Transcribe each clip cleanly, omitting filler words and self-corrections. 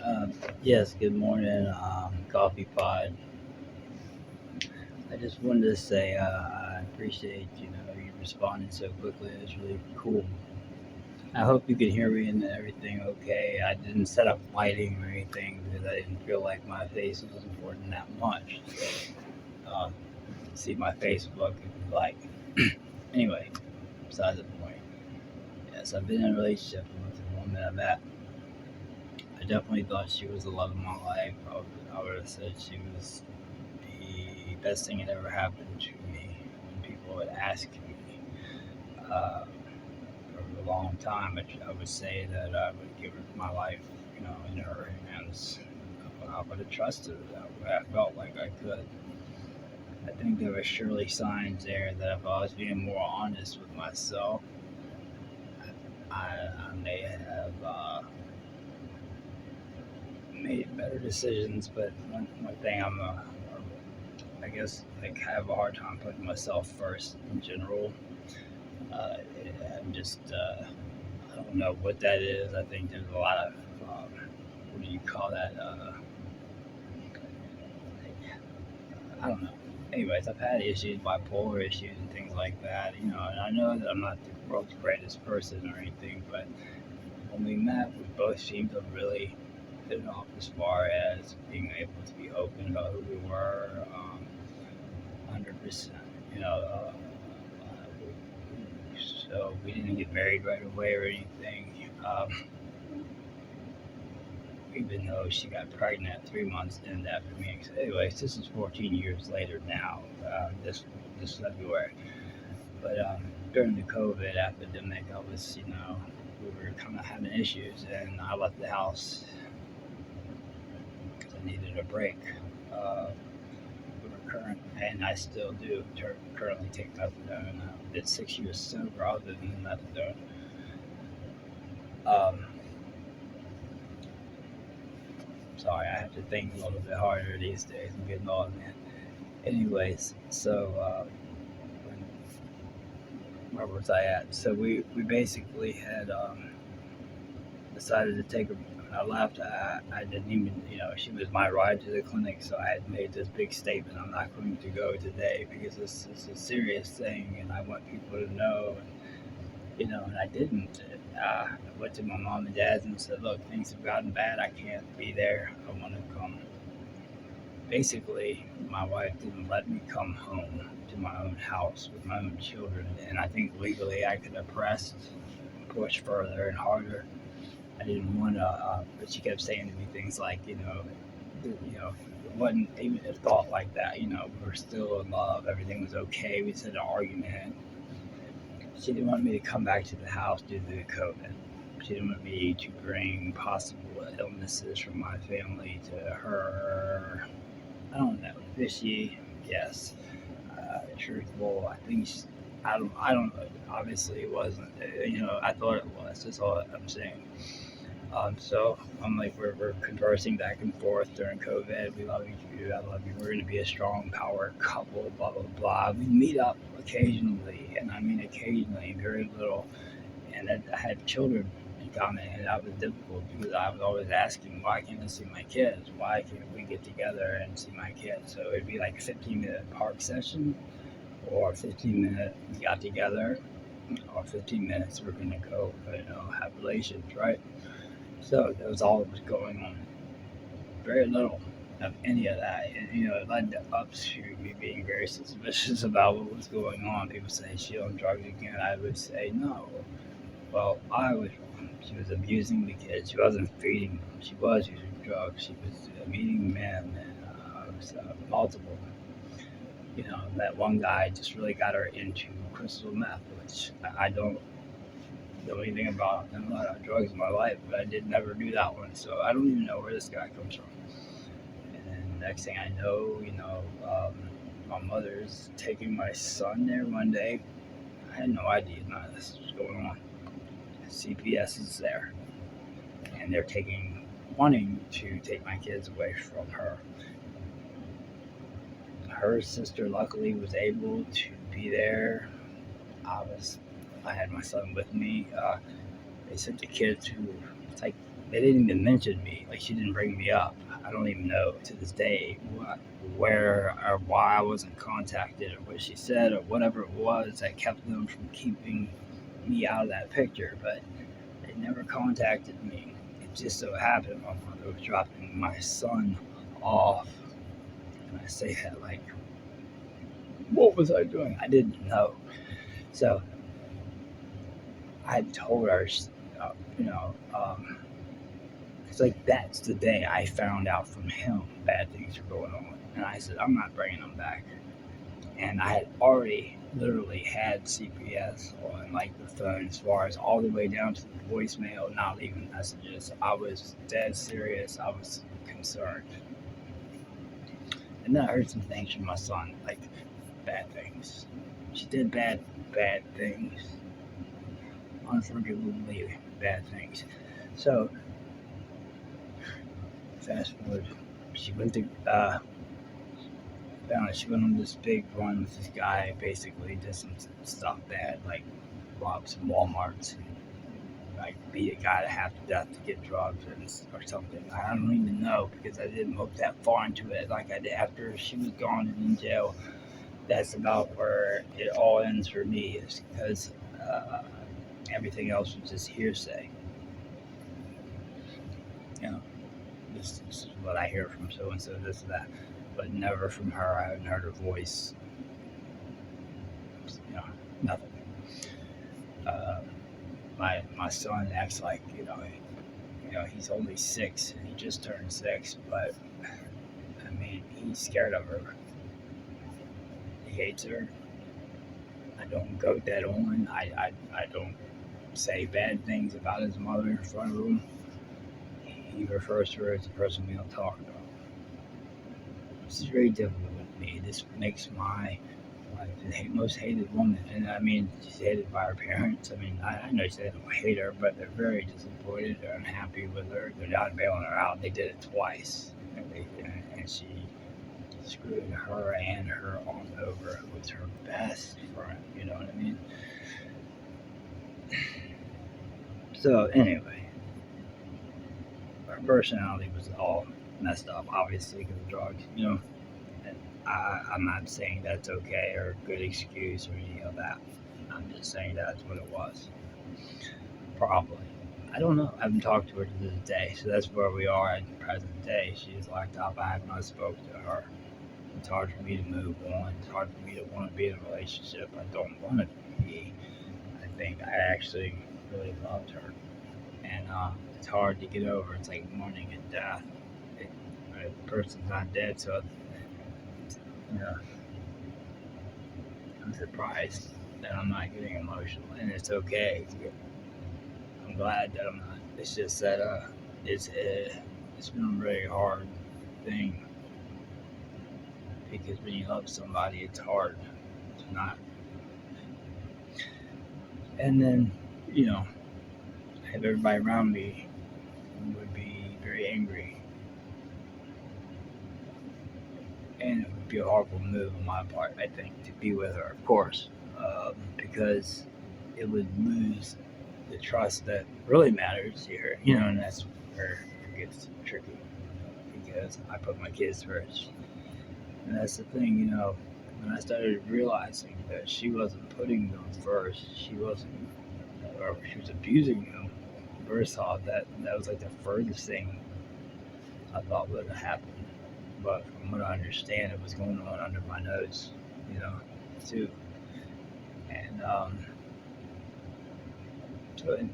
Um, yes, good morning, Coffee Pod. I just wanted to say I appreciate you responding so quickly. It's really cool. I hope you can hear me and everything okay. I didn't set up lighting or anything because I didn't feel like my face was important that much. Uh, See my Facebook if you like. Anyway, besides the point. Yes, I've been in a relationship with the woman I met. I definitely thought she was the love of my life. I would have said she was the best thing that ever happened to me. When people would ask me uh, for a long time, I would say that I would give her my life, in her hands. I would have trusted her that way. I felt like I could. I think there were surely signs there that if I was being more honest with myself, I may have made better decisions. But one thing I guess like have a hard time putting myself first in general. Uh, I'm just I don't know what that is. I think there's a lot of what do you call that? I don't know. Anyways, I've had issues, bipolar issues, and things like that. And I know that I'm not the world's greatest person or anything, but when we met, we both seemed to really hit it off as far as being able to be open about who we were, 100%. You know, uh, so we didn't get married right away or anything. Even though she got pregnant 3 months in after me. So anyways, this is 14 years later now. This February, but during the COVID epidemic, we were kind of having issues, and I left the house because I needed a break. Uh, we were and I still do currently take methadone. I did 6 years sober other than methadone. Um, Sorry, I have to think a little bit harder these days. I'm getting old, man. Anyways, so where was I at? So we basically had decided to take her. When I left, I didn't even, she was my ride to the clinic, so I had made this big statement. I'm not going to go today because this is a serious thing, and I want people to know. And I didn't. I went to my mom and dad's and said, "Look, things have gotten bad. I can't be there. I want to come." Basically, my wife didn't let me come home to my own house with my own children, and I think legally I could have pressed, pushed further and harder. I didn't want to, but she kept saying to me things like, it wasn't even a thought like that. We were still in love. Everything was okay. We had an argument. She didn't want me to come back to the house due to the COVID. She didn't want me to bring possible illnesses from my family to her. I don't know. Fishy, yes. Truthful, I think. I don't know. Obviously, it wasn't. I thought it was. That's all I'm saying. So I'm like, we're conversing back and forth during COVID. We love you. I love you. We're going to be a strong power couple. Blah blah blah. We meet up occasionally, and I mean occasionally, very little. And I had children in common, and that was difficult because I was always asking, why can't I see my kids? Why can't we get together and see my kids? So it'd be like a 15-minute park session, or 15-minute we got together, or 15 minutes we're gonna go, have relations, right? So that was all that was going on. Very little of any of that. And, it led up to me being very suspicious about what was going on. People say she on drugs again. I would say no. Well, I was wrong. She was abusing the kids. She wasn't feeding them. She was using drugs. She was meeting men and multiple. That one guy just really got her into crystal meth, which I don't know anything about. I've done a lot of drugs in my life, but I did never do that one. So I don't even know where this guy comes from. And then next thing I know, my mother's taking my son there one day. I had no idea none of this was going on. CPS is there, and they're wanting to take my kids away from her. Her sister luckily was able to be there. I was, I had my son with me. They sent the kids to, it's like They didn't even mention me. Like, she didn't bring me up. I don't even know to this day where or why I wasn't contacted or what she said or whatever it was that kept them from keeping me out of that picture. But they never contacted me. It just so happened my mother was dropping my son off. And I say that like, what was I doing? I didn't know. So I told her, uh, you know, it's like that's the day I found out from him bad things were going on. And I said, I'm not bringing him back. And I had already literally had CPS on like the phone as far as all the way down to the voicemail, not leaving messages. I was dead serious. I was concerned. And then I heard some things from my son, like bad things. She did bad things. Unforgivably bad things. So fast forward, she went to she went on this big run with this guy. Basically, did some stuff bad, like robbed some WalMarts, and, like beat a guy to half to death to get drugs or something. I don't even know because I didn't look that far into it. Like I did after she was gone and in jail. That's about where it all ends for me. Is because everything else was just hearsay. You know, this is what I hear from so and so, this and that, but never from her. I haven't heard her voice. You know, nothing. Uh, my son acts like he's only 6 and he just turned 6, but I mean he's scared of her. He hates her. I don't goat that on. I don't say bad things about his mother in front of him. He refers to her as the person we don't talk about. This is very difficult with me. This makes my wife the most hated woman. And I mean, she's hated by her parents. I mean, I know they don't hate her, but they're very disappointed. They're unhappy with her. They're not bailing her out. They did it twice. And she screwed her and her on over, who was her best friend. You know what I mean? So, anyway, her personality was all messed up, obviously, because of drugs, you know. And I'm not saying that's okay or a good excuse or any of that. I'm just saying that's what it was. Probably. I don't know. I haven't talked to her to this day, so that's where we are at the present day. She is locked up. I have not spoken to her. It's hard for me to move on. It's hard for me to want to be in a relationship I don't want to be. I think I actually really loved her. And it's hard to get over. It's like mourning and death. The person's not dead, so you know, I'm surprised that I'm not getting emotional, and it's okay. I'm glad that I'm not. It's just that it's been a very hard thing because when you love somebody, it's hard to not. And then have everybody around me would be very angry, and it would be a horrible move on my part, I think, to be with her, of course, because it would lose the trust that really matters here, and that's where it gets tricky because I put my kids first. And that's the thing, when I started realizing that she wasn't putting them first, she was abusing them. First off, that was like the furthest thing I thought would have happened. But from what I understand, it was going on under my nose, too. And so in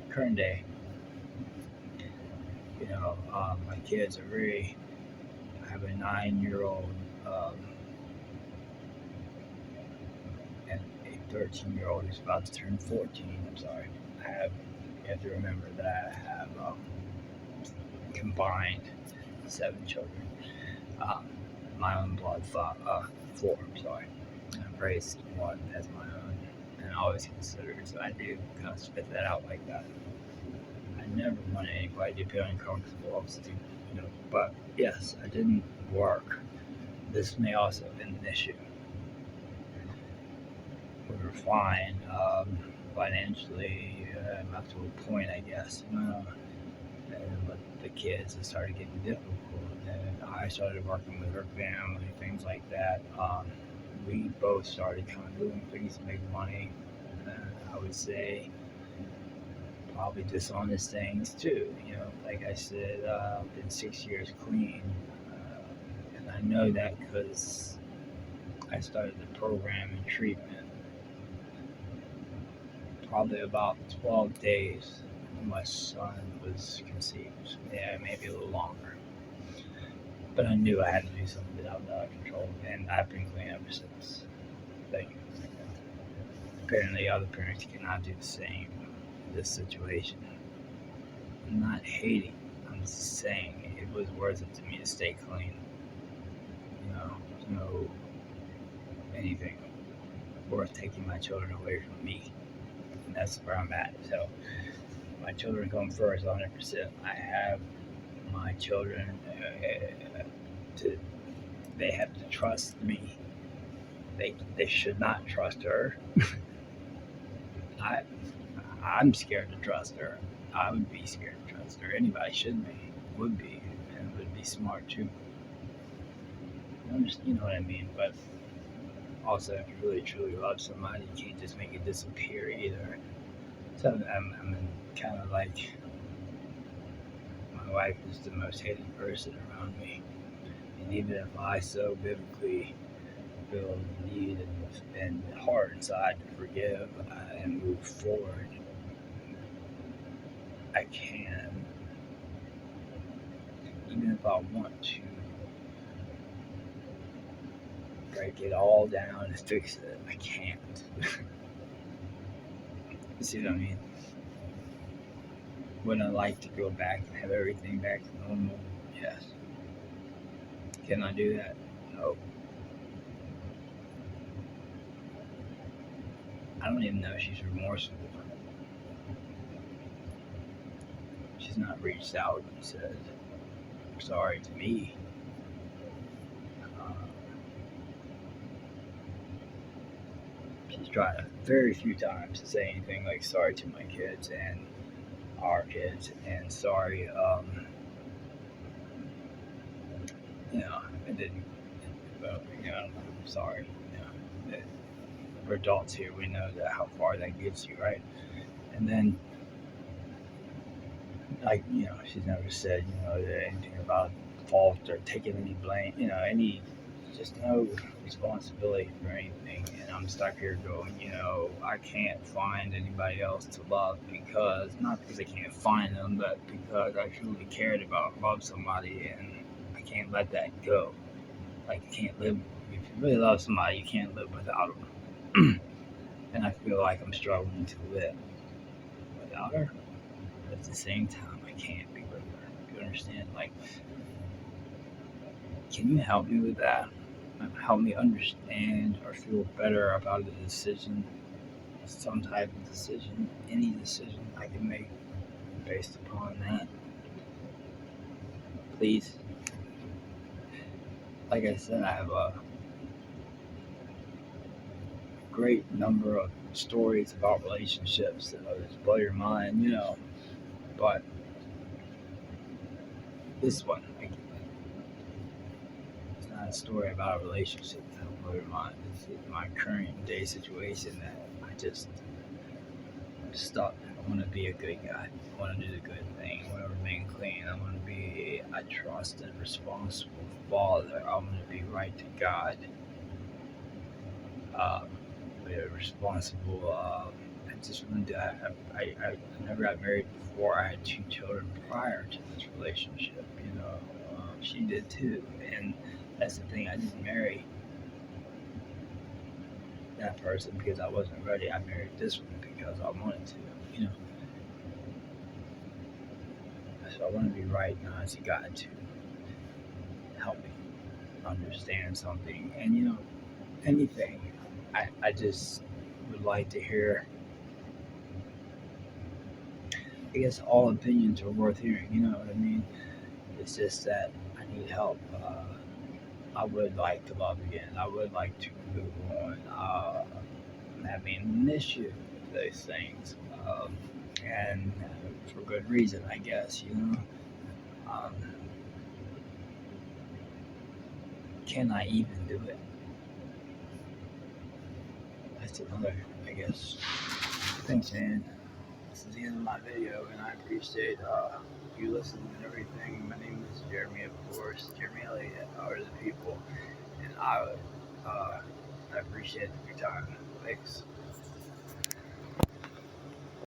current day, my kids are very. I have a 9-year-old and a 13-year-old who's about to turn 14. I'm sorry. You have to remember that I have combined 7 children. My own blood, 4. I'm sorry. I've raised 1 as my own, and I always consider it. So I do kind of spit that out like that. I never wanted anybody to be uncomfortable, obviously, But yes, I didn't work. This may also have been an issue. We were fine financially. up to a point, I guess. And with the kids, it started getting difficult. And I started working with her family, things like that. We both started kind of doing things to make money. I would say probably dishonest things too. Like I said, I've been 6 years clean, and I know that because I started the program in treatment probably about 12 days when my son was conceived. Yeah, maybe a little longer. But I knew I had to do something that I was out of control, and I've been clean ever since. Thank you. Apparently, other parents cannot do the same in this situation. I'm not hating. I'm just saying it was worth it to me to stay clean. There's no anything worth taking my children away from me. And that's where I'm at. So my children come first 100%. I have my children to they have to trust me. They should not trust her. I I'm scared to trust her. I would be scared to trust her. Anybody should be, would be, and would be smart too. You know what I mean? But also, if you really truly love somebody, you can't just make it disappear either. So I'm kind of like my wife is the most hated person around me, and even if I so biblically feel the need and heart inside to forgive and move forward, I can, even if I want to break it all down and fix it, I can't. You see what I mean? Would I like to go back and have everything back to normal? Yes. Can I do that? No. I don't even know if she's remorseful. She's not reached out and said sorry to me. Uh, she's tried very few times to say anything like sorry to my kids and our kids and sorry, I didn't, well, I'm sorry. We're adults here. We know that how far that gets you, right? And then, like, she's never said, anything about fault or taking any blame, just no responsibility for anything. And I'm stuck here going, I can't find anybody else to love not because I can't find them, but because I truly cared about love somebody and I can't let that go. Like, you can't live, if you really love somebody, you can't live without them. And I feel like I'm struggling to live without her. But at the same time, I can't be with her. You understand? Like, can you help me with that? Help me understand or feel better about a decision, some type of decision, any decision I can make based upon that. Please. Like I said, I have a great number of stories about relationships that will just blow your mind, but this one, it's not a story about a relationship that will blow your mind. It's my current day situation that I'm stuck. I want to be a good guy. I want to do the good thing. I want to remain clean. I want to be a trusted, responsible father. I want to be right to God. Be a responsible. I just wanted to. I never got married before. I had 2 children prior to this relationship. She did too, and that's the thing. I didn't marry that person because I wasn't ready. I married this one because I wanted to. So I want to be right and honest to God to help me understand something. And anything. I just would like to hear. I guess all opinions are worth hearing. You know what I mean? It's just that I need help. I would like to love again. I would like to move on. I'm having an issue with those things. and for good reason, I guess. Um, can I even do it? That's another, I guess. Thanks, man. This is the end of my video, and I appreciate you listening and everything. My name is Jeremy, of course. Jeremy Elliott, Art of the People, and I appreciate your time. Thanks.